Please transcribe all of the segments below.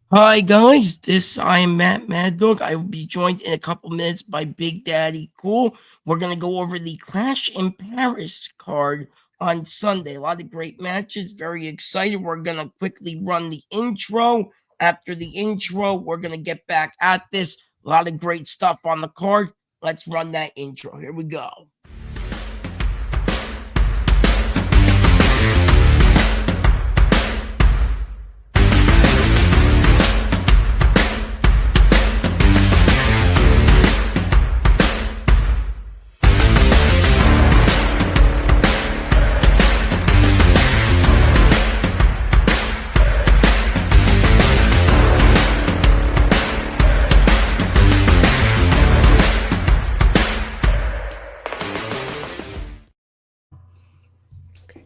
Hi guys, I am Maddog. I will be joined in a couple minutes by Big Daddy Cool. We're gonna go over the Clash in Paris card on Sunday. A lot of great matches. Very excited. We're gonna quickly run the intro. After the intro, we're gonna get back at this. A lot of great stuff on the card. Let's run that intro. Here we go.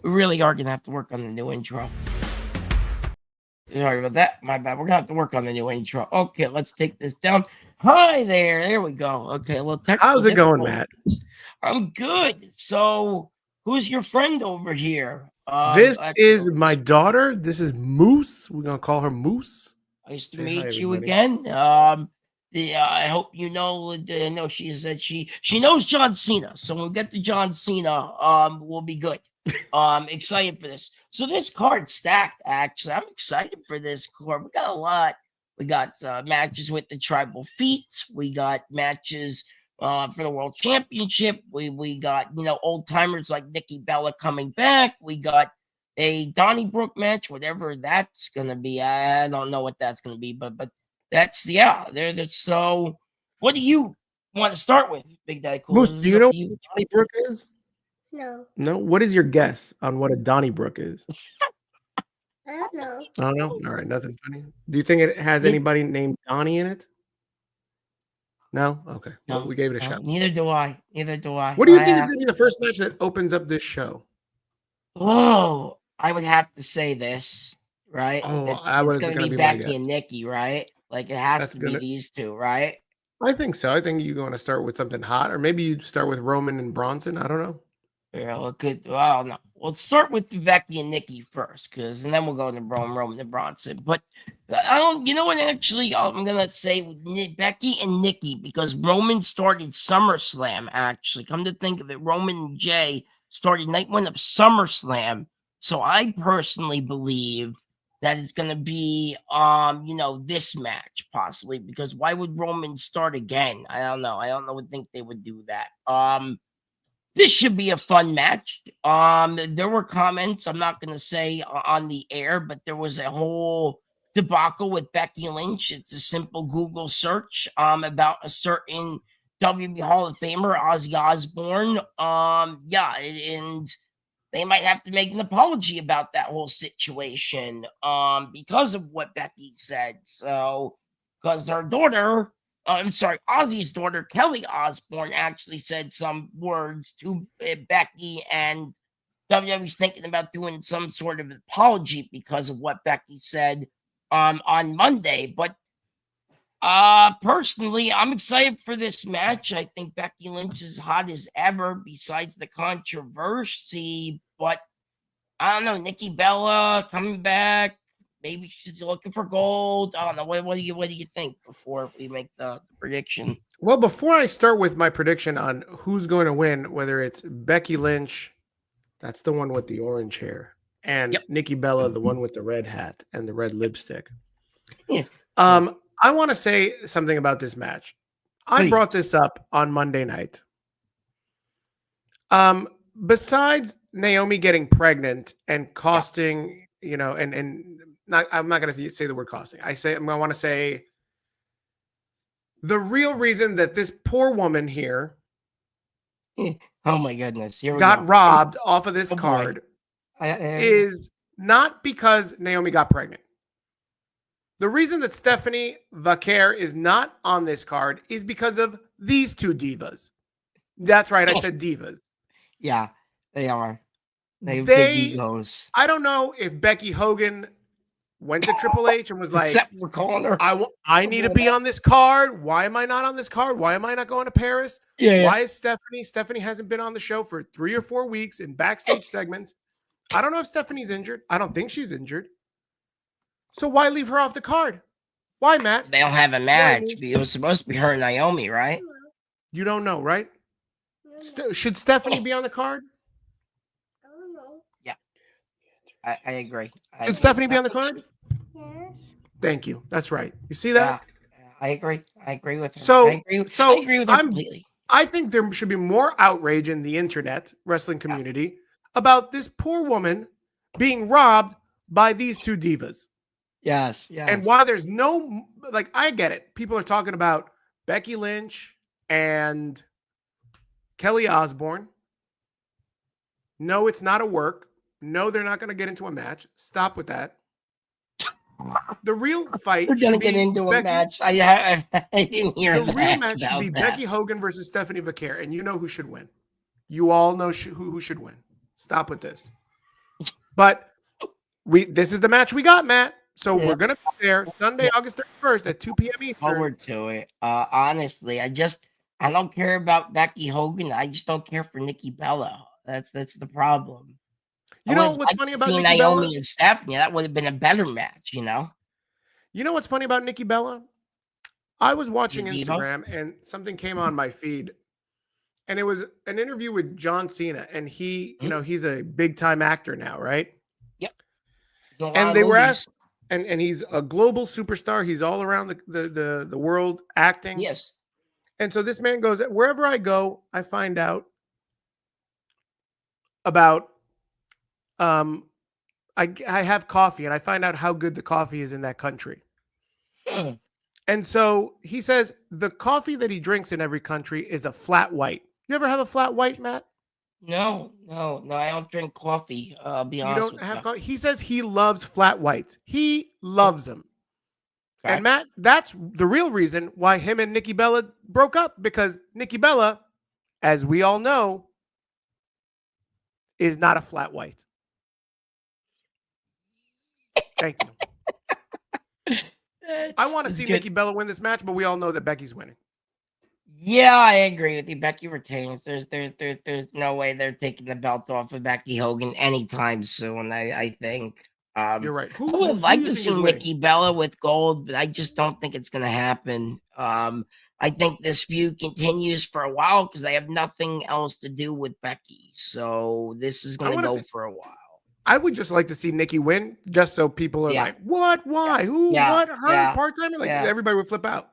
We really are gonna have to work on the new intro. Sorry about that. My bad. We're gonna have to work on the new intro. Okay, let's take this down. Hi there. There we go. Okay, a little technical. How's it going, Matt? I'm good. So, who's your friend over here? This is my daughter. This is Moose. We're gonna call her Moose. Nice to meet you again. I hope you know. No, she said she knows John Cena. So when we get to John Cena, we'll be good. Excited for this. So this card's stacked. Actually, I'm excited for this card. We got a lot. We got matches with the tribal feats. We got matches for the world championship. We got old timers like Nikki Bella coming back. We got a Donnybrook match, whatever that's gonna be. I don't know what that's gonna be, but that's there. So, what do you want to start with, Big Daddy Cool? Moose, do you know what Donnybrook is? No. No. What is your guess on what a Donnybrook is? I don't know. I don't know. All right, nothing funny. Do you think it has anybody named Donnie in it? No. Okay. No, well, we gave it a shot. Neither do I. What do you think is going to be the first match that opens up this show? Oh, I would have to say this, right? Oh, it's going to be Becky and Nikki, right? Like it has to be these two, right? I think so. I think you want to start with something hot, or maybe you start with Roman and Bronson. I don't know. Yeah, well, good. Well, no. We'll start with Becky and Nikki first, and then we'll go to Roman and Bronson. But I don't. You know what? Actually, I'm gonna say Becky and Nikki because Roman started SummerSlam. Actually, come to think of it, Roman and Jay started night one of SummerSlam. So I personally believe that it's gonna be this match possibly because why would Roman start again? I don't know. I don't think they would do that. This should be a fun match. There were comments, I'm not going to say on the air, but there was a whole debacle with Becky Lynch. It's a simple Google search about a certain WWE Hall of Famer, Ozzy Osbourne. And they might have to make an apology about that whole situation because of what Becky said. So, because their daughter, Ozzy's daughter, Kelly Osbourne, actually said some words to Becky, and WWE's thinking about doing some sort of apology because of what Becky said on Monday. But personally, I'm excited for this match. I think Becky Lynch is hot as ever, besides the controversy. But I don't know, Nikki Bella coming back. Maybe she's looking for gold. I don't know. What do you think before we make the prediction? Well, before I start with my prediction on who's going to win, whether it's Becky Lynch, that's the one with the orange hair, and Nikki Bella, the one with the red hat and the red lipstick. Yeah. I want to say something about this match. I brought this up on Monday night. Besides Naomi getting pregnant and costing, and I'm not going to say the word costing. I want to say the real reason that this poor woman here oh my goodness, got robbed off of this card is not because Naomi got pregnant. The reason that Stephanie Vaquer is not on this card is because of these two divas. That's right, I said divas. Yeah, they are. They have big egos. I don't know if Becky Hogan went to Triple H and was like, except we're calling her. I need to be on this card. Why am I not on this card? Why am I not going to Paris? Why is Stephanie? Stephanie hasn't been on the show for 3 or 4 weeks in backstage segments. I don't know if Stephanie's injured. I don't think she's injured. So why leave her off the card? Why, Matt? They don't have a match. It was supposed to be her and Naomi, right? You don't know, right? Should Stephanie be on the card? I don't know. Yeah, I agree. Should Stephanie be on the card? Yes. Thank you. That's right. You see that? Yeah, I agree. I agree with her. So, I agree with her completely. I think there should be more outrage in the internet wrestling community about this poor woman being robbed by these two divas. Yes. And why there's no, like, I get it. People are talking about Becky Lynch and Kelly Osbourne. No, it's not a work. No, they're not going to get into a match. Stop with that. The real fight. We're going to get into a match. I didn't hear that. The real match should be Becky Hogan versus Stephanie Vaquer, and you know who should win. You all know who should win. Stop with this. But this is the match we got, Matt. So we're going to be there Sunday, August 31st at 2 p.m. Eastern. Forward to it. Honestly, I don't care about Becky Hogan. I just don't care for Nikki Bella. That's the problem. You know what's funny about Nikki Naomi Bella? and Stephanie? That would have been a better match, You know what's funny about Nikki Bella? I was watching Instagram and something came on my feed, and it was an interview with John Cena, and he, he's a big time actor now, right? Yep. And they were asked, and he's a global superstar. He's all around the world acting. Yes. And so this man goes, wherever I go, I find out about I have coffee, and I find out how good the coffee is in that country. And so he says the coffee that he drinks in every country is a flat white. You ever have a flat white, Matt? No, I don't drink coffee. I'll be honest. You don't have coffee? He says he loves flat whites. He loves them. Okay. And Matt, that's the real reason why him and Nikki Bella broke up, because Nikki Bella, as we all know, is not a flat white. Thank you. I want to see Nikki Bella win this match, but we all know that Becky's winning. Yeah, I agree with you. Becky retains. There's no way they're taking the belt off of Becky Hogan anytime soon. I think. You're right. I would like to see Nikki Bella with gold, but I just don't think it's going to happen. I think this feud continues for a while because I have nothing else to do with Becky. So this is going to go for a while. I would just like to see Nikki win, just so people are like, "What? Why? Who? What? Her? Part-timer?" Like everybody would flip out.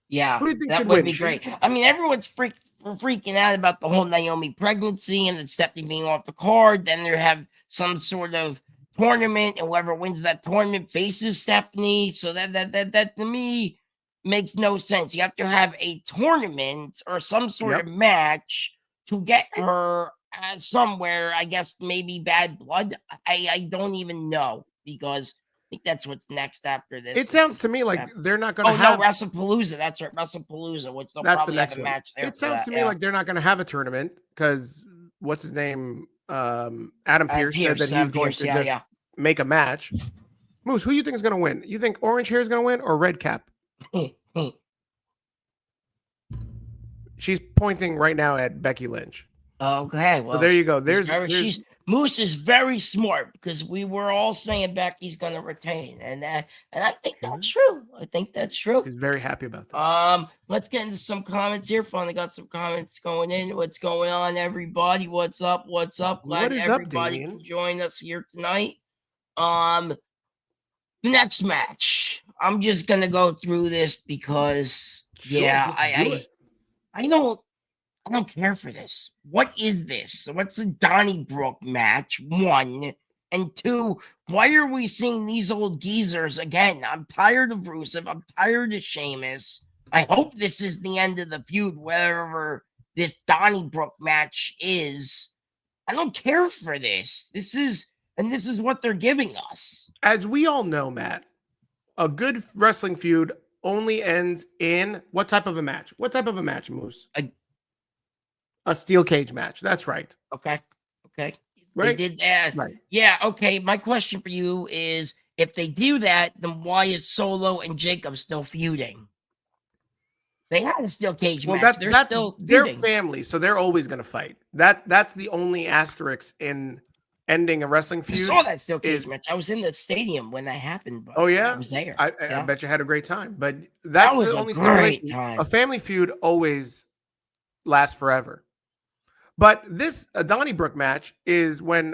Yeah, who do you think that would be great. I mean, everyone's freaking out about the whole Naomi pregnancy and the Stephanie being off the card. Then they have some sort of tournament, and whoever wins that tournament faces Stephanie. So that to me makes no sense. You have to have a tournament or some sort of match to get her somewhere. I guess maybe Bad Blood. I don't even know, because I think that's what's next after this. It sounds to me like they're not going to have WrestlePalooza. That's right, WrestlePalooza, which they'll probably have a match there. It sounds to me like they're not going to have a tournament, because what's his name? Adam Pearce said that he's going to just make a match. Moose, who you think is going to win? You think Orange Hair is going to win or Red Cap? She's pointing right now at Becky Lynch. Okay, well, there you go. Moose is very smart, because we were all saying Becky's going to retain, and I think that's true. I think that's true. She's very happy about that. Let's get into some comments here. Finally got some comments going in. What's going on, everybody? What's up? Glad everybody can join us here tonight. The next match, I'm just gonna go through this because I don't care for this. What is this? What's the Donnybrook match? 1 and 2. Why are we seeing these old geezers again? I'm tired of Rusev. I'm tired of Sheamus. I hope this is the end of the feud, wherever this Donnybrook match is. I don't care for this. This is what they're giving us. As we all know, Matt, a good wrestling feud only ends in what type of a match? What type of a match, Moose? A steel cage match. That's right. Okay. Right? They did that. Right. Yeah. Okay. My question for you is, if they do that, then why is Solo and Jacob still feuding? They had a steel cage match. They're still feuding. They're family, so they're always going to fight. That's the only asterisk in ending a wrestling feud. I saw that steel cage match. I was in the stadium when that happened. But oh yeah, I was there. I Yeah. bet you had a great time. But That that's was the a only great stipulation. time. A family feud always lasts forever. But this Donnybrook match is when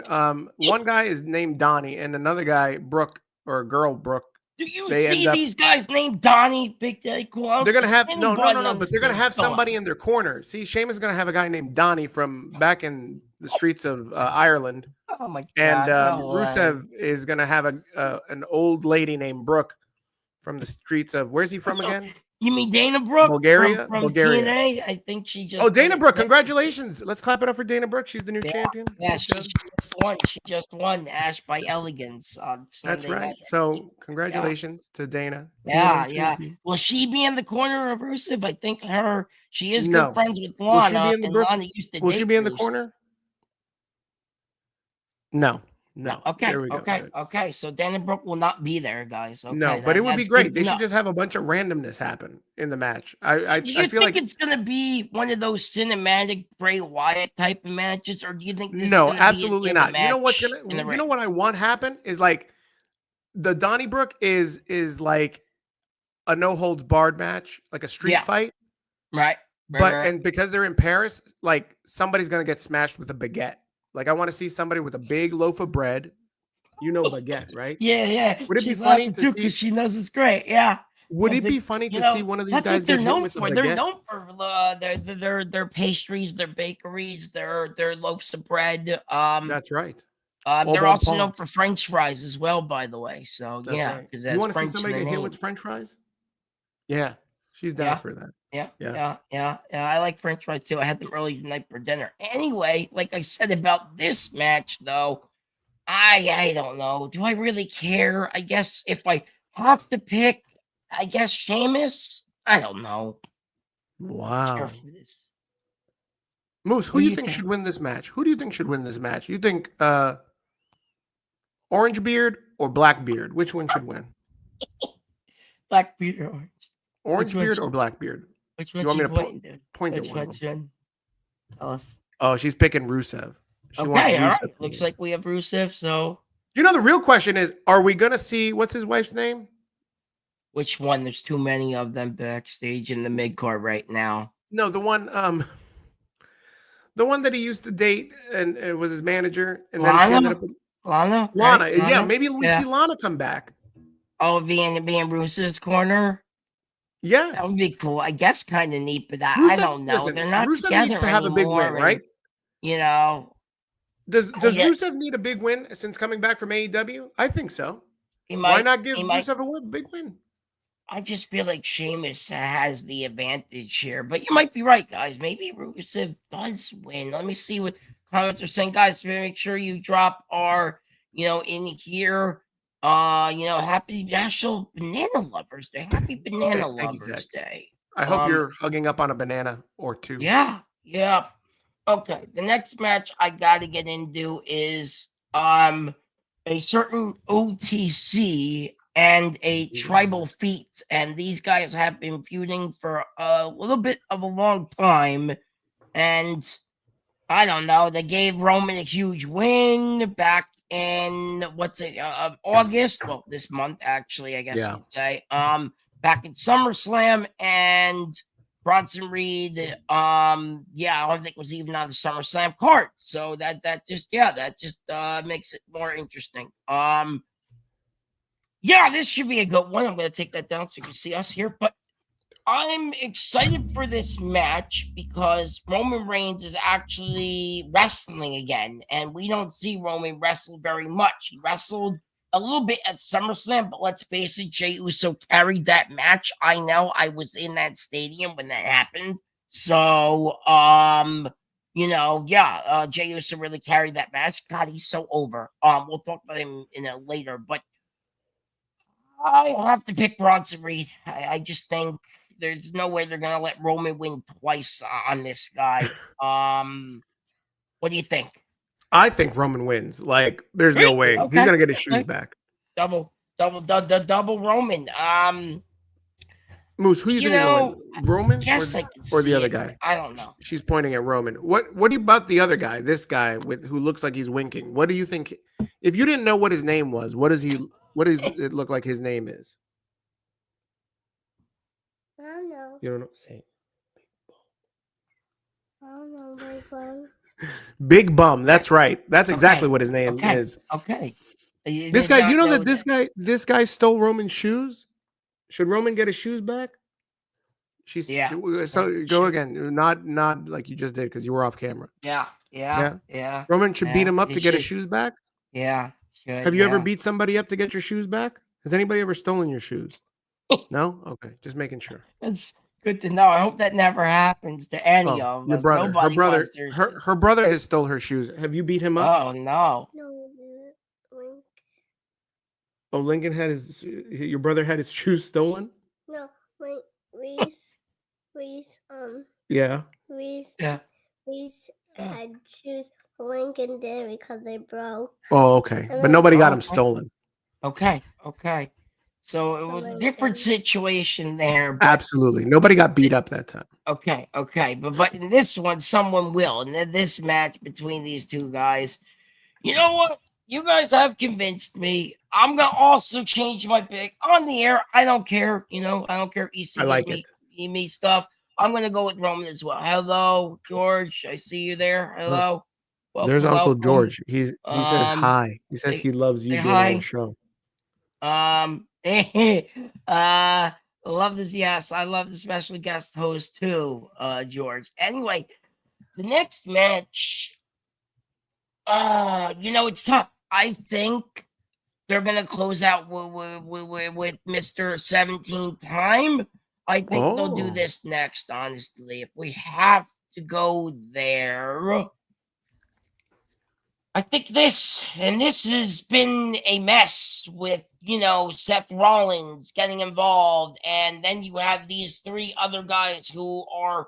one guy is named Donnie and another guy Brooke or a girl Brooke. Do you They see end up- these guys named Donnie, Big Daddy Cool? I don't They're gonna see have no, anybody but they're gonna understand have what's going somebody on. in their corner. See, Sheamus is gonna have a guy named Donnie from back in the streets of Ireland, Oh my and God! No way. Rusev is gonna have an old lady named Brooke from the streets of where's he from again? You mean Dana Brooke Bulgaria? from Bulgaria. TNA? I think she just. Oh, Dana did Brooke! it. Congratulations! Let's clap it up for Dana Brooke. She's the new champion. Yeah, Good she job. just won. She just won Ash by Elegance on Sunday That's right. night. So congratulations to Dana. Yeah, TNA yeah. champion. Will she be in the corner of Rusev? I think she is No. good friends with Will she be Lana, in the and Brooke- Lana used to Will date she be in the Rusev. corner? No. Okay. There we go. Okay. Good. Okay. So Dana Brooke will not be there, guys. Okay. No, but it would be that's great. good They to should know. just have a bunch of randomness happen in the match. I Do you feel think like it's gonna be one of those cinematic Bray Wyatt type of matches, or do you think this is no, gonna absolutely be in the not. You know what's match gonna in the you ring? know what I want happen is like the Donnybrook is like a no holds barred match, like a street Yeah. fight. Right. But and because they're in Paris, like somebody's gonna get smashed with a baguette. Like I want to see somebody with a big loaf of bread. You know baguette, right? Yeah. Would it be She's funny laughing to too see? because she knows it's great. Yeah. Would Well, it be funny to see one of these that's guys what they're get hit known with a for. They're baguette? known for their pastries, their bakeries, their loaves of bread. That's right. They're also known for French fries as well, by the way. So That's yeah, right. because You that's want to see French in somebody the get hit name. with French fries? Yeah, she's down Yeah. for that. Yeah. I like French fries too. I had them earlier tonight for dinner. Anyway, like I said about this match, though, I don't know. Do I really care? I guess if I have to pick, I guess Sheamus. I don't know. Wow. Care for this. Moose, who do you think should win this match? Who do you think should win this match? You think Orange Beard or Blackbeard? Which one should win? Blackbeard or Orange? Orange Beard or Blackbeard? Which one You want me should to win? point Which at one one of them? should? Tell us. Oh, she's picking Rusev. She wants Okay, all Rusev. right. Looks like we have Rusev. So You know, the real question is, are we going to see, what's his wife's name? which one? There's too many of them backstage in the mid card right now. No, the one that he used to date and it was his manager. And then she ended up with Lana. Lana. Right? Yeah, maybe we see Lana come back. Oh, being Rusev's corner. Yes. That would be cool. I guess kind of neat, but I Rusev, don't know. listen, They're not Rusev together needs to have anymore, a big win, right? You know, Does Rusev need a big win since coming back from AEW? I think so. Why not give Rusev a big win? I just feel like Sheamus has the advantage here, but you might be right, guys. Maybe Rusev does win. Let me see what comments are saying, guys. Make sure you drop our, in here. Happy National Banana Lovers Day. Happy Banana Lovers Day. I hope you're hugging up on a banana or two. Yeah. Okay, the next match I got to get into is a certain OTC and a Tribal Feat, and these guys have been feuding for a little bit of a long time, and I don't know, they gave Roman a huge win back in August, well, this month actually, I guess you'd say, back in SummerSlam, and Bronson Reed, I don't think was even on the SummerSlam card. So that just makes it more interesting. This should be a good one. I'm going to take that down so you can see us here. But I'm excited for this match because Roman Reigns is actually wrestling again, and we don't see Roman wrestle very much. He wrestled a little bit at SummerSlam, but let's face it, Jey Uso carried that match. I know, I was in that stadium when that happened. So, Jey Uso really carried that match. God, he's so over. We'll talk about him later, but I have to pick Bronson Reed. I just think there's no way they're gonna let Roman win twice on this guy. What do you think? I think Roman wins. Like, there's no way he's gonna get his shoes back. Double Roman. Moose, who you think is going to win? Roman Yes, I can or the see other it, guy? but I don't know. She's pointing at Roman. What do you about the other guy? This guy who looks like he's winking. What do you think? If you didn't know what his name was, what does it look like his name is? I don't know. You don't know. Say it. I don't know, Big Bum. Big Bum. That's right. That's exactly what his name is. Okay. This guy, you know that this guy stole Roman's shoes? Should Roman get his shoes back? So go again. Not like you just did because you were off camera. Yeah. Roman should beat him up to get his shoes back. Yeah. Have you ever beat somebody up to get your shoes back? Has anybody ever stolen your shoes? No? Okay. Just making sure. That's good to know. I hope that never happens to any of your us. brother. Nobody her brother has stole her shoes. Have you beat him up? Oh no. No, Link. Oh, Lincoln had your brother had his shoes stolen? No, Reese, yeah. Reese had shoes. Lincoln did because they broke. Oh, okay. But nobody got them stolen. Okay. So it was a different situation there. But, absolutely. Nobody got beat up that time. Okay. But in this one, someone will. And then this match between these two guys, you know what? You guys have convinced me. I'm going to also change my pick on the air. I don't care. I don't care if EC gives me stuff. I'm going to go with Roman as well. Hello, George. I see you there. Hello. There's Uncle George. He says hi. He says he loves you being on the show. Love this. Yes, I love the special guest host too, George. Anyway, the next match, it's tough. I think they're gonna close out with Mr. 17 Time. I think they'll do this next. Honestly, if we have to go there. I think this has been a mess with, Seth Rollins getting involved. And then you have these three other guys who are,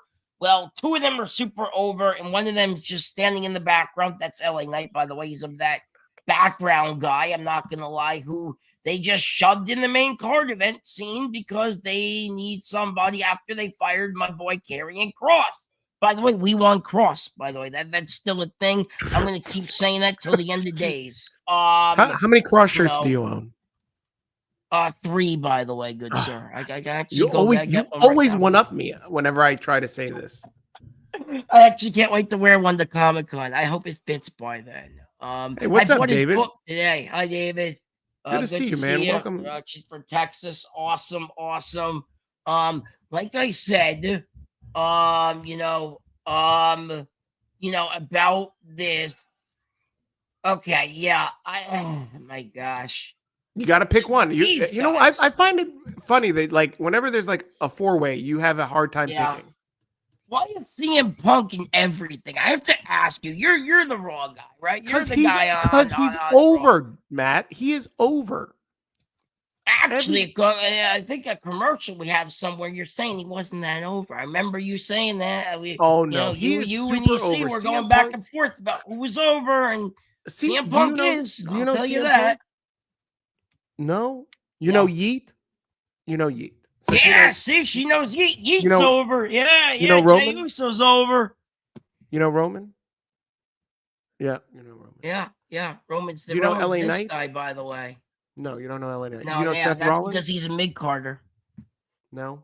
two of them are super over. And one of them is just standing in the background. That's LA Knight, by the way. He's of that background guy. I'm not going to lie, who they just shoved in the main card event scene because they need somebody after they fired my boy Karrion Kross. By the way, we won Cross. By the way, that's still a thing. I'm going to keep saying that till the end of days. How many Cross shirts do you own? 3, by the way, good sir. I actually you always one up me whenever I try to say this. I actually can't wait to wear one to Comic-Con. I hope it fits by then. Hey, what's up, David? Book today. Hi, David. Good to see you, man. Welcome. She's from Texas. Awesome. Like I said. About this. Okay, yeah. Oh my gosh. You got to pick one. I find it funny that like whenever there's like a 4-way, you have a hard time picking. Why is CM Punk in everything? I have to ask you. You're the Raw guy, right? You're the guy on. Because he's over, Raw. Matt. He is over. Actually, I think a commercial we have somewhere. You're saying he wasn't that over. I remember you saying that. You and EC were going back and forth about who was over, and CM Punk is. Do you know I'll tell you CM that. Punk? No, you know Yeet. You know Yeet. So she knows Yeet. Yeet's over. Yeah. You know Roman? Jey Uso's over. You know Roman? Yeah, you know Roman. Yeah. Roman's the LA Knight guy, by the way. No, you don't know LA Knight. No, you know Seth that's Rollins? because he's a mid-carder. No.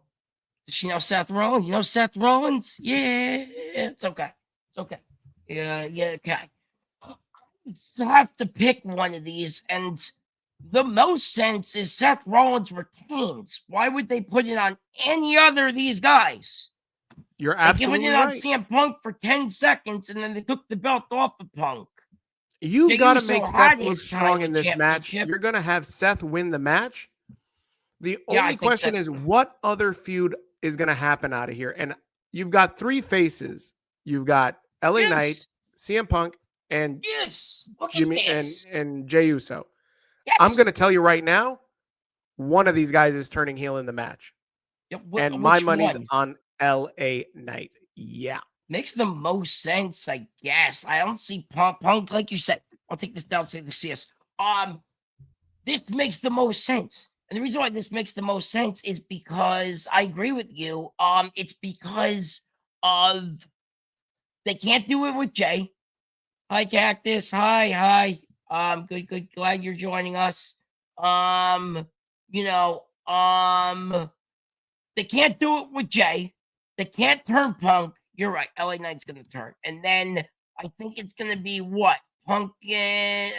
Does she know Seth Rollins? You know Seth Rollins? Yeah, it's okay. Yeah, okay. I have to pick one of these, and the most sense is Seth Rollins retains. Why would they put it on any other of these guys? You're absolutely right. They giving it on CM Punk for 10 seconds, and then they took the belt off of Punk. You've got to make Seth look strong in this match. You're going to have Seth win the match. The only question is what other feud is going to happen out of here? And you've got 3 faces. You've got LA Knight, CM Punk, and Jimmy and Jey Uso. Yes. I'm going to tell you right now, one of these guys is turning heel in the match. And my money's on LA Knight. Yeah. Makes the most sense, I guess. I don't see Punk, like you said. I'll take this down, say the CS. This makes the most sense. And the reason why this makes the most sense is because I agree with you. It's because of they can't do it with Jay. Hi, Cactus. Hi. Good. Glad you're joining us. You know, they can't do it with Jay. They can't turn Punk. You're right. LA Knight's gonna turn, and then I think it's gonna be what Punkin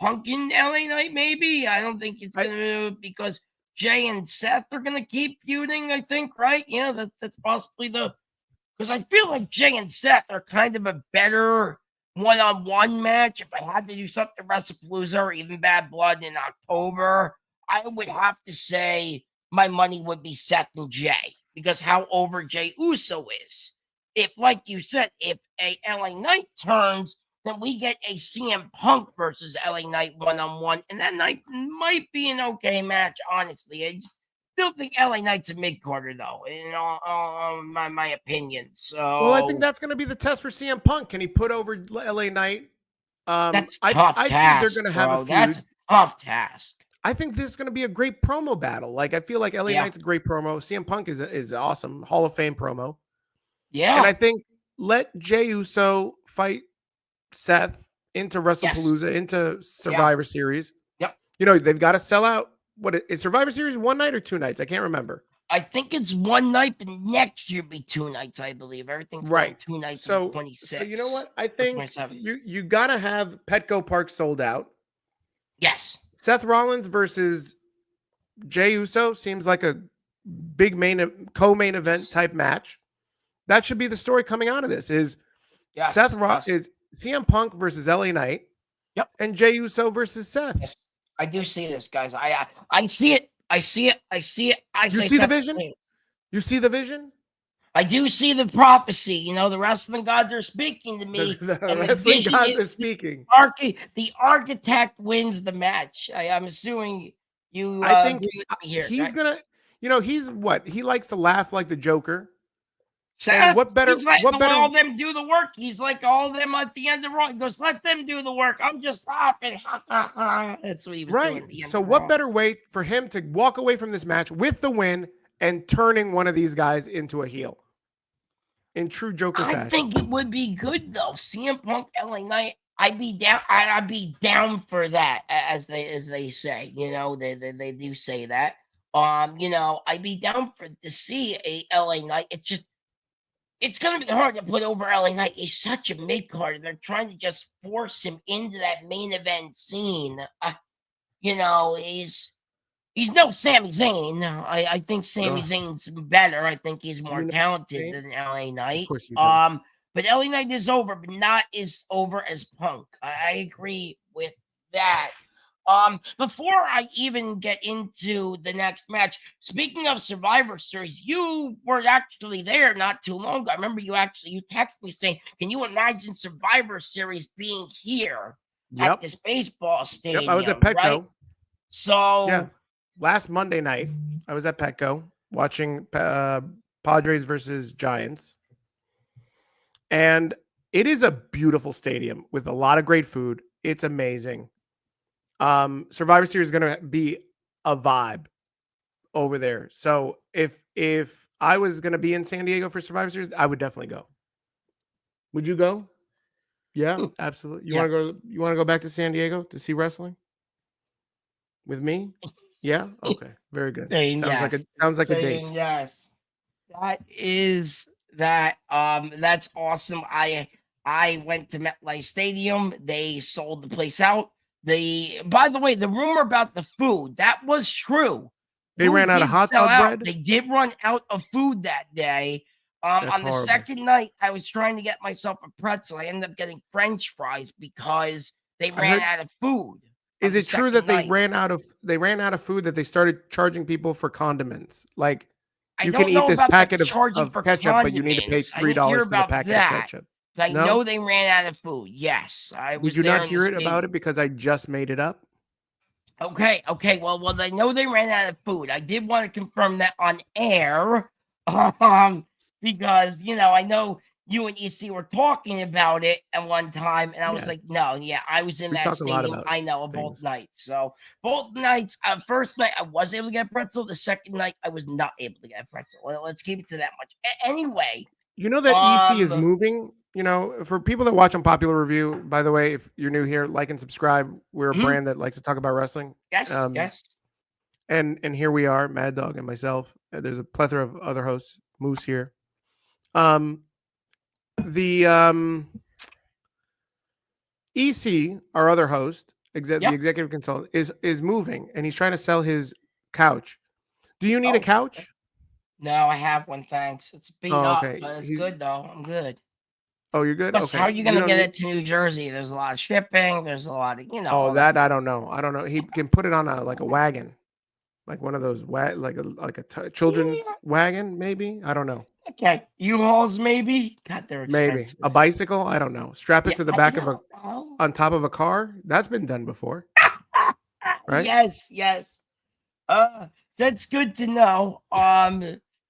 LA Knight. Maybe I don't think it's gonna because Jay and Seth are gonna keep feuding. I think, right? Yeah, that's possibly because I feel like Jay and Seth are kind of a better one-on-one match. If I had to do something WrestlePalooza or even Bad Blood in October, I would have to say my money would be Seth and Jay because how over Jay Uso is. If, like you said, if a LA Knight turns, then we get a CM Punk versus LA Knight one-on-one, and that night might be an okay match, honestly. I just still think LA Knight's a mid-quarter, though, in all my opinion. So, well, I think that's going to be the test for CM Punk. Can he put over LA Knight? That's tough I task, think they're going to have a feud. That's a tough task. I think this is going to be a great promo battle. Like I feel like LA Knight's a great promo. CM Punk is awesome, Hall of Fame promo. Yeah, and I think let Jey Uso fight Seth into WrestlePalooza, into Survivor Series. Yep. You know they've got to sell out. What is Survivor Series? One night or 2 nights? I can't remember. I think it's one night, but next year be 2 nights. I believe everything's right. 2 nights. So 26. So you know what? I think you got to have Petco Park sold out. Yes. Seth Rollins versus Jey Uso seems like a big co-main event type match. That should be the story coming out of this. Is CM Punk versus LA Knight. Yep. And Jey Uso versus Seth. Yes. I do see this, guys. I see it. I see it. You see the vision? You see the vision? I do see the prophecy. You know, the wrestling gods are speaking to me. The wrestling gods are speaking. The architect wins the match. I'm assuming you. I think here, he's gonna. You know, he's what he likes to laugh like the Joker. Seth, what better? What better? All them do the work. He's like all of them at the end of Raw. He goes, "Let them do the work. I'm just laughing." That's what he was doing. At the end so, of what Raw. better way for him to walk away from this match with the win and turning one of these guys into a heel in true Joker fashion? I think it would be good though. CM Punk, LA Knight. I'd be down. I'd be down for that, as they say. You know, they do say that. You know, I'd be down to see a LA Knight. It's going to be hard to put over LA Knight. He's such a mid-card. They're trying to just force him into that main event scene. You know, he's no Sami Zayn. I think Sami Zayn's better. I think he's more talented than LA Knight. Of course you do. But LA Knight is over, but not as over as Punk. I agree with that. Before I even get into the next match, speaking of Survivor Series, you were actually there not too long ago. I remember you texted me saying, "Can you imagine Survivor Series being here at this baseball stadium?" Yep, I was at Petco. Right? So last Monday night, I was at Petco watching Padres versus Giants, and it is a beautiful stadium with a lot of great food. It's amazing. Survivor Series is going to be a vibe over there. So if I was going to be in San Diego for Survivor Series, I would definitely go. Would you go? Yeah, absolutely. You want to go? You want to go back to San Diego to see wrestling with me? Yeah. Okay. Very good. Sounds like a date. Yes. That's awesome. I went to MetLife Stadium. They sold the place out. By the way, the rumor about the food, that was true. They ran out of hot dog bread. They did run out of food that day. On the second night, I was trying to get myself a pretzel. I ended up getting French fries because they ran out of food. Is it true that they ran out of food, that they started charging people for condiments? Like you can eat this packet of ketchup, but you need to pay $3 for the packet of ketchup. I know they ran out of food. Yes. Did you not hear it about it because I just made it up? Okay. Well, I know they ran out of food. I did want to confirm that on air. Because, you know, I know you and EC were talking about it at one time, and I was like, no, I was in that stadium. I know both nights. So both nights, first night I was able to get a pretzel. The second night I was not able to get a pretzel. Well, let's keep it to that much. Anyway, you know that EC is moving. You know, for people that watch on Popular Review, by the way, if you're new here, like and subscribe. We're a brand that likes to talk about wrestling. Yes, yes. And here we are, Maddog and myself. There's a plethora of other hosts. Moose here. The EC, our other host, the executive consultant, is moving, and he's trying to sell his couch. Do you need a couch? No, I have one, thanks. It's beat up, but it's good though. I'm good. Oh, you're good? Plus, how are you gonna get it to New Jersey? There's a lot of shipping. There's a lot of, Oh, that I don't know. I don't know. He can put it on a wagon, like one of those like a children's wagon, maybe. I don't know. Okay, U-Hauls maybe. God, they're expensive. Maybe a bicycle. I don't know. Strap it to the back of on top of a car. That's been done before, right? Yes. That's good to know.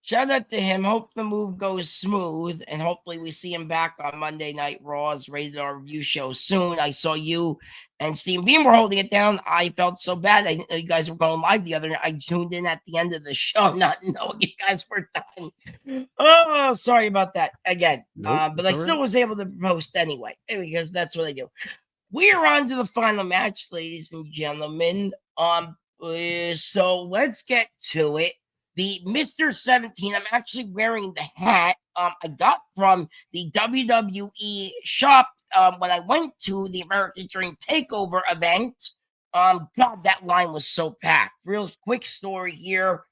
Shout out to him. Hope the move goes smooth, and hopefully we see him back on Monday Night Raw's Rated R Review show soon. I saw you and Steve Beam were holding it down. I felt so bad. I didn't know you guys were going live the other night. I tuned in at the end of the show, not knowing you guys were done. Oh, sorry about that again. But I still was able to post anyway, because that's what I do. We are on to the final match, ladies and gentlemen. So let's get to it. The Mr. 17, I'm actually wearing the hat I got from the WWE shop when I went to the American Dream Takeover event. God, that line was so packed. Real quick story here.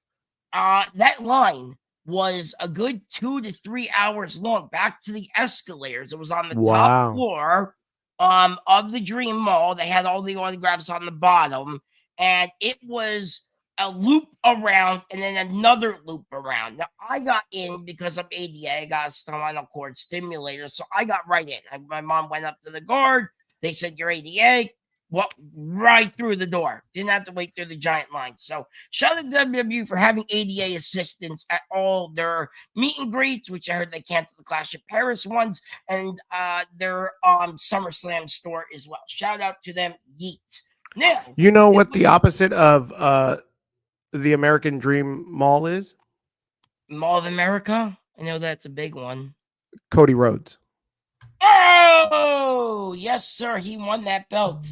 That line was a good 2 to 3 hours long. Back to the escalators. It was on the top floor of the Dream Mall. They had all the autographs on the bottom, and it was a loop around and then another loop around. Now, I got in because I'm ADA. I got a spinal cord stimulator, so I got right in. My mom went up to the guard. They said, you're ADA. Walked right through the door. Didn't have to wait through the giant line. So shout out to WWE for having ADA assistance at all their meet and greets, which I heard they canceled the Clash of Paris ones, and their SummerSlam store as well. Shout out to them. Yeet. Now, you know what the opposite of the American Dream Mall is? Mall of America? I know that's a big one. Cody Rhodes. Oh, yes, sir. He won that belt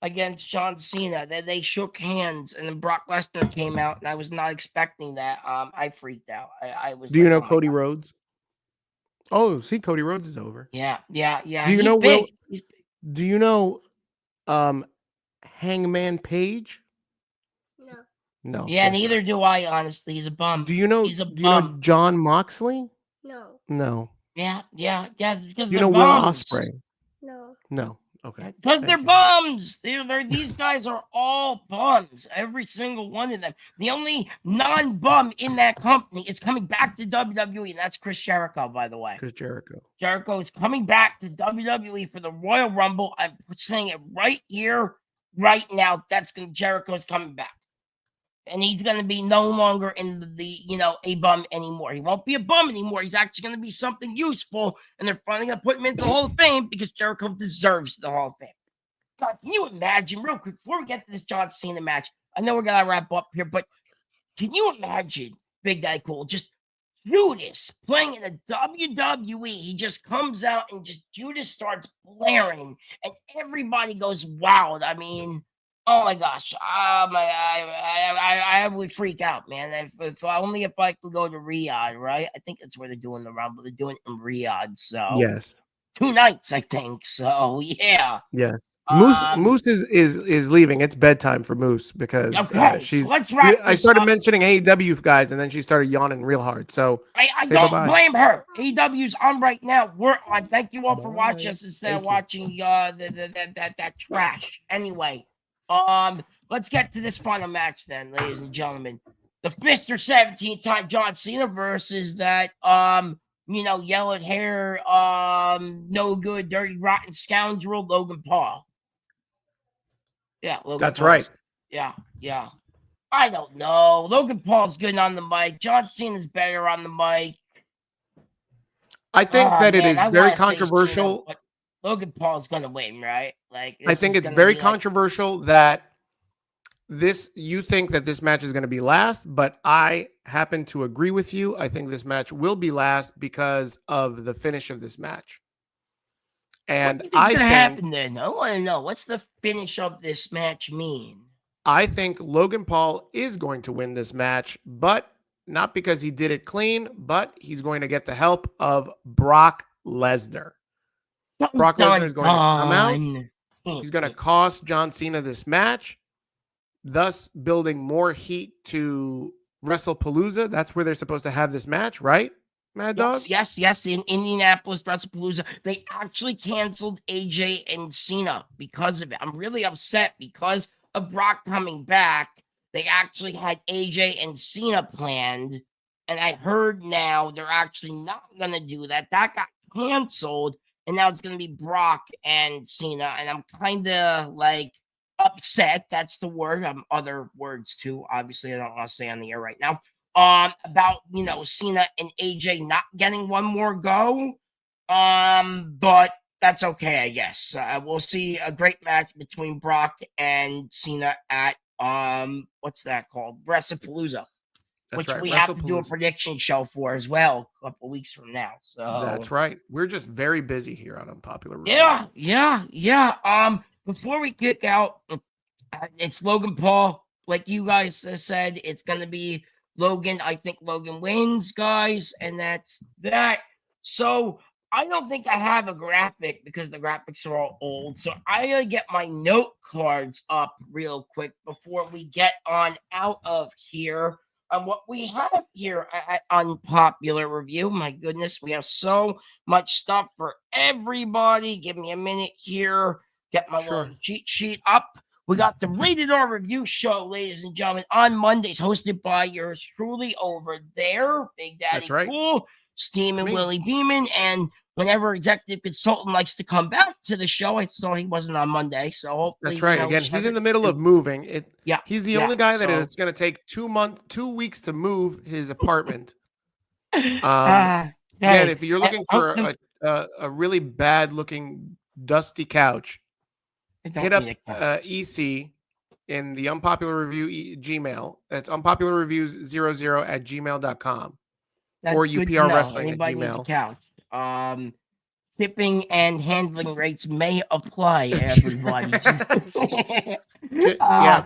against John Cena. They shook hands, and then Brock Lesnar came out, and I was not expecting that. I freaked out. I was. Do you know Cody Rhodes? Oh, see, Cody Rhodes is over. Yeah. Do you know Will? Do you know Hangman Page? No. Yeah, neither do I, honestly. He's a bum. Do you know John Moxley? No. Yeah. Because you know Will Ospreay? No. Okay. Because they're bums. These guys are all bums. Every single one of them. The only non-bum in that company is coming back to WWE, and that's Chris Jericho, by the way. Chris Jericho. Jericho is coming back to WWE for the Royal Rumble. I'm saying it right here, right now. Jericho's coming back. And he's going to be no longer in a bum anymore. He won't be a bum anymore. He's actually going to be something useful. And they're finally going to put him into the Hall of Fame because Jericho deserves the Hall of Fame. God, can you imagine, real quick, before we get to this John Cena match, I know we're going to wrap up here, but can you imagine, Big Daddy Cool, just Judas playing in the WWE? He just comes out and just Judas starts blaring and everybody goes wild. I mean, oh my gosh, I would freak out, man. If I could go to Riyadh, right? I think that's where they're doing the Rumble. They're doing it in Riyadh, so yes, 2 nights, I think. So yeah. Moose is leaving. It's bedtime for Moose because so let's wrap. I started mentioning AEW guys, and then she started yawning real hard. So I don't blame her. AEW's on right now. We're on. Thank you all for watching us instead of watching that trash. Anyway. Let's get to this final match then, ladies and gentlemen. The Mr. 17-time John Cena versus that yellow hair, no good, dirty, rotten scoundrel Logan Paul. Yeah, that's right. Yeah. I don't know. Logan Paul's good on the mic. John Cena's better on the mic. I think that it is very controversial. Cena, but Logan Paul's gonna win, right? Like, I think it's very controversial that you think that this match is going to be last, but I happen to agree with you. I think this match will be last because of the finish of this match. And what's going to happen then? I want to know, what's the finish of this match mean? I think Logan Paul is going to win this match, but not because he did it clean, but he's going to get the help of Brock Lesnar. Brock Lesnar is going to come out. He's going to cost John Cena this match, thus building more heat to WrestlePalooza. That's where they're supposed to have this match, right? Maddog? Yes. In Indianapolis, WrestlePalooza, they actually canceled AJ and Cena because of it. I'm really upset because of Brock coming back. They actually had AJ and Cena planned, and I heard now they're actually not going to do that. That got canceled, and now it's going to be Brock and Cena, and I'm kind of like upset. That's the word. Other words too. Obviously, I don't want to say on the air right now. About Cena and AJ not getting one more go. But that's okay, I guess. We'll see a great match between Brock and Cena at what's that called? WrestlePalooza. Which we have to do a prediction show for as well a couple weeks from now. So that's right. We're just very busy here on Unpopular Review. Yeah. Before we kick out, it's Logan Paul. Like you guys said, it's gonna be Logan. I think Logan wins, guys, and that's that. So I don't think I have a graphic because the graphics are all old. So I gotta get my note cards up real quick before we get on out of here. What we have here at Unpopular Review. My goodness, we have so much stuff for everybody. Give me a minute here. Get my little cheat sheet up. We got the Rated R Review Show, ladies and gentlemen, on Mondays, hosted by yours truly over there, Big Daddy Cool, Steamin' Willie Beeman, and whenever Executive Consultant likes to come back to the show, I saw he wasn't on Monday, so hopefully. That's right. Again, he's in the middle of moving. He's the only guy that it's going to take 2 weeks to move his apartment. Again, if you're looking for a really bad looking dusty couch, hit up EC in the Unpopular Review Gmail. That's unpopularreviews00@gmail.com. Or UPR Wrestling at Gmail. Couch. Shipping and handling rates may apply, everybody.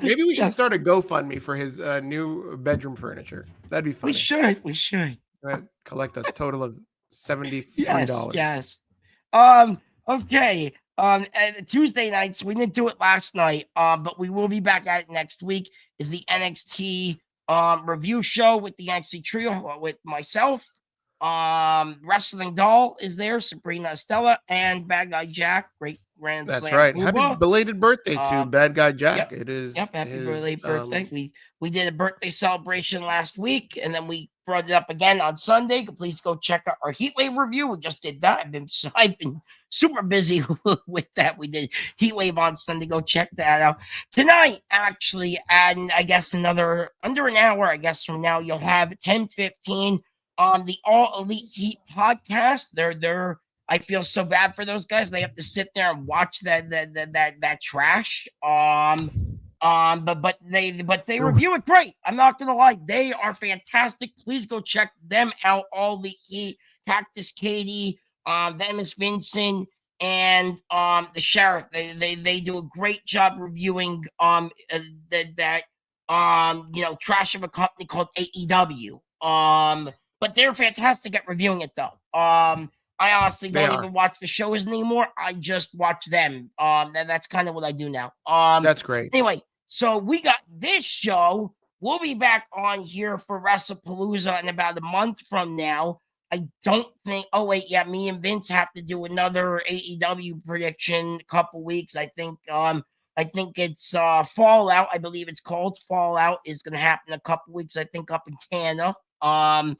Maybe we should start a GoFundMe for his new bedroom furniture. That'd be funny. We should. Collect a total of $73. Yes. Okay. Tuesday nights, we didn't do it last night, but we will be back at it next week, is the NXT review show with the NXT trio with myself. Wrestling Doll is there, Sabrina Estella, and Bad Guy Jack. Great Grand Slam. That's right. Happy belated birthday to Bad Guy Jack. Yep. It is. Yep. Happy belated birthday. We did a birthday celebration last week, and then we brought it up again on Sunday. Please go check out our Heatwave review. We just did that. I've been super busy with that. We did Heatwave on Sunday. Go check that out. Tonight, actually, and I guess under an hour, I guess from now, you'll have 10:15 on the All Elite Heat podcast. They're I feel so bad for those guys. They have to sit there and watch that trash. But they review it great. I'm not gonna lie, they are fantastic. Please go check them out. All the Heat, Cactus Katie, Venomous Vincent, and the Sheriff. They do a great job reviewing trash of a company called AEW. But they're fantastic at reviewing it though. I honestly don't even watch the shows anymore. I just watch them. That's kind of what I do now. That's great. Anyway, so we got this show. We'll be back on here for WrestlePalooza in about a month from now. I don't think. Oh wait, yeah, me and Vince have to do another AEW prediction. A couple weeks, I think. I think it's Fallout. I believe it's called Fallout. Is going to happen in a couple weeks. I think up in Canada. Kind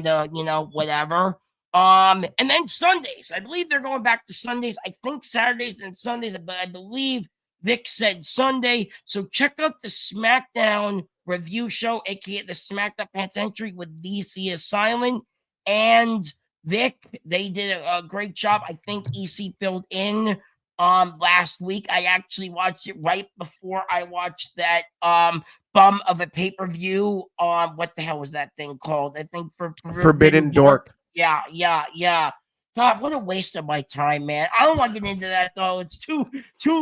of, whatever. And then Sundays. I believe they're going back to Sundays. I think Saturdays and Sundays, but I believe Vic said Sunday. So check out the SmackDown review show, aka the SmackDown Pants Entry with DC is Silent, and Vic, they did a great job. I think EC filled in last week. I actually watched it right before I watched that bum of a pay-per-view. What the hell was that thing called? I think for Forbidden Dork. Yeah. God, what a waste of my time, man. I don't want to get into that though. It's too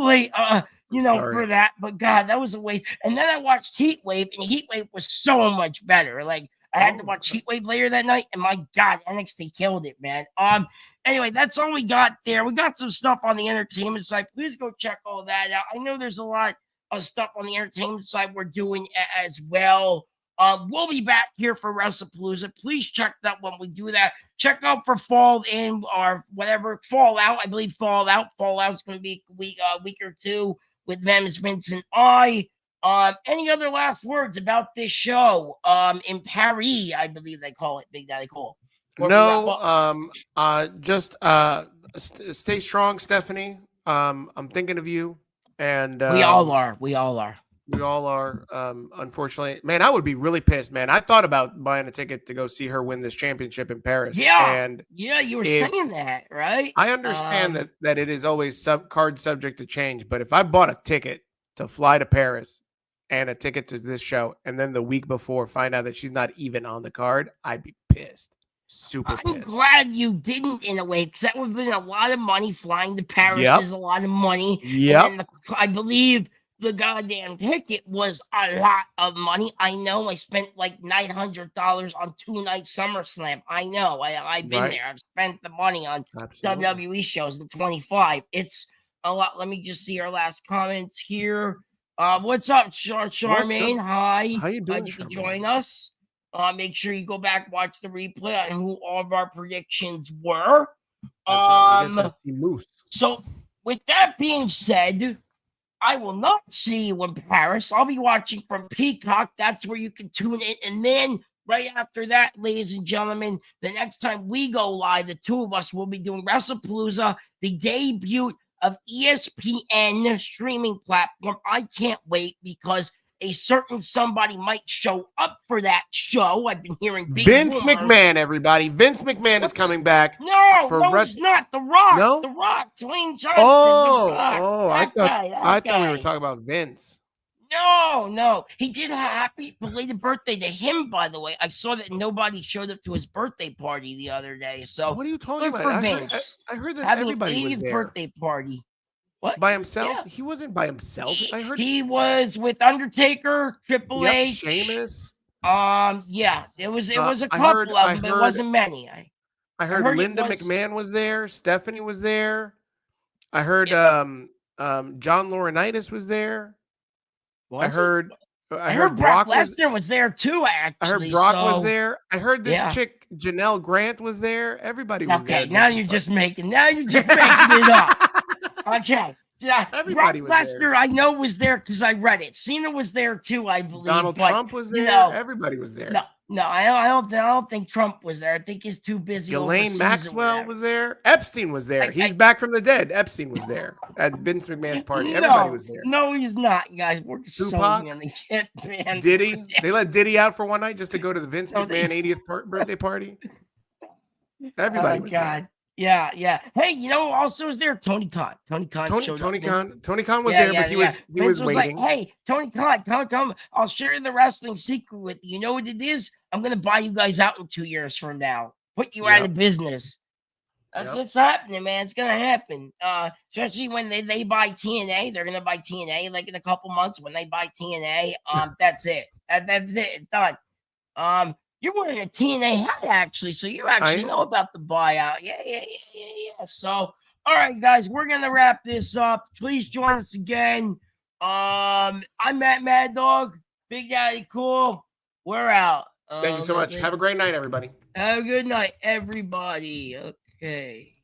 late. For that. But God, that was a waste. And then I watched Heat Wave, and Heat Wave was so much better. Like I had to watch Heat Wave later that night, and my God, NXT killed it, man. Anyway, that's all we got there. We got some stuff on the entertainment side. Please go check all that out. I know there's a lot of stuff on the entertainment side we're doing as well. We'll be back here for WrestlePalooza. Please check that when we do that. Check out for Fall In or whatever. Fallout. I believe Fallout. Fallout's going to be a week or two with Vince and I. Any other last words about this show? In Paris, I believe they call it Big Daddy Cole. Just stay strong, Stephanie. I'm thinking of you, and we all are. Unfortunately, man, I would be really pissed, man. I thought about buying a ticket to go see her win this championship in Paris. You were saying that, right? I understand that it is always card subject to change, but if I bought a ticket to fly to Paris and a ticket to this show, and then the week before find out that she's not even on the card, I'd be pissed. Super pissed. I'm glad you didn't, in a way, because that would have been a lot of money. Flying to Paris is a lot of money. Yep. I believe the goddamn ticket was a lot of money. I know I spent like $900 on 2 nights SummerSlam. I know. I've been there. I've spent the money on WWE shows in 25. It's a lot. Let me just see our last comments here. What's up, Charmaine? Hi. How you doing, you can join us. Make sure you go back, watch the replay on who all of our predictions were. So with that being said, I will not see you in Paris. I'll be watching from Peacock. That's where you can tune in. And then right after that, ladies and gentlemen, the next time we go live, the two of us will be doing WrestlePalooza, the debut of ESPN streaming platform. I can't wait because a certain somebody might show up for that show. I've been hearing Vince McMahon, everybody. Vince McMahon is coming back. It's not. The Rock. No? The Rock. Dwayne Johnson. I thought we were talking about Vince. No. He did a happy belated birthday to him, by the way. I saw that nobody showed up to his birthday party the other day. So what are you talking about? For Vince. I heard that having everybody an 80th was there. birthday party. What? By himself? Yeah. He wasn't by himself. I heard he was with Undertaker, Triple H, Sheamus. It was a couple of them, but it wasn't many. I heard Linda McMahon was there. Stephanie was there. I heard John Laurinaitis was there. I heard Brock Lesnar was there too. Actually, I heard Brock was there. I heard this chick Janelle Grant was there. Everybody was there. Okay, now you're just making it up. Okay. Yeah, everybody Brock Lesnar, I know was there because I read it. Cena was there too, I believe. Donald Trump was there. Everybody was there. No, I don't think Trump was there. I think he's too busy. Ghislaine Maxwell was there. Epstein was there. He's back from the dead. Epstein was there at Vince McMahon's party. Everybody was there. No, he's not, guys. We're just Tupac, in the shit, man. Diddy. They let Diddy out for one night just to go to the Vince McMahon 80th birthday party. Everybody was there. Yeah. Hey, also was there Tony Khan. Tony Khan was there, but he was waiting. Like, hey, Tony Khan, come. I'll share the wrestling secret with you. You know what it is? I'm gonna buy you guys out in 2 years from now. Put you out of business. That's what's happening, man. It's gonna happen. Especially when they buy TNA. They're gonna buy TNA like in a couple months. When they buy TNA, that's it. That's it. It's done. You're wearing a TNA hat, actually, so you actually know about the buyout. Yeah. So, all right, guys, we're going to wrap this up. Please join us again. I'm Maddog. Big Daddy Cool. We're out. Thank you so much. Have a great night, everybody. Have a good night, everybody. Okay.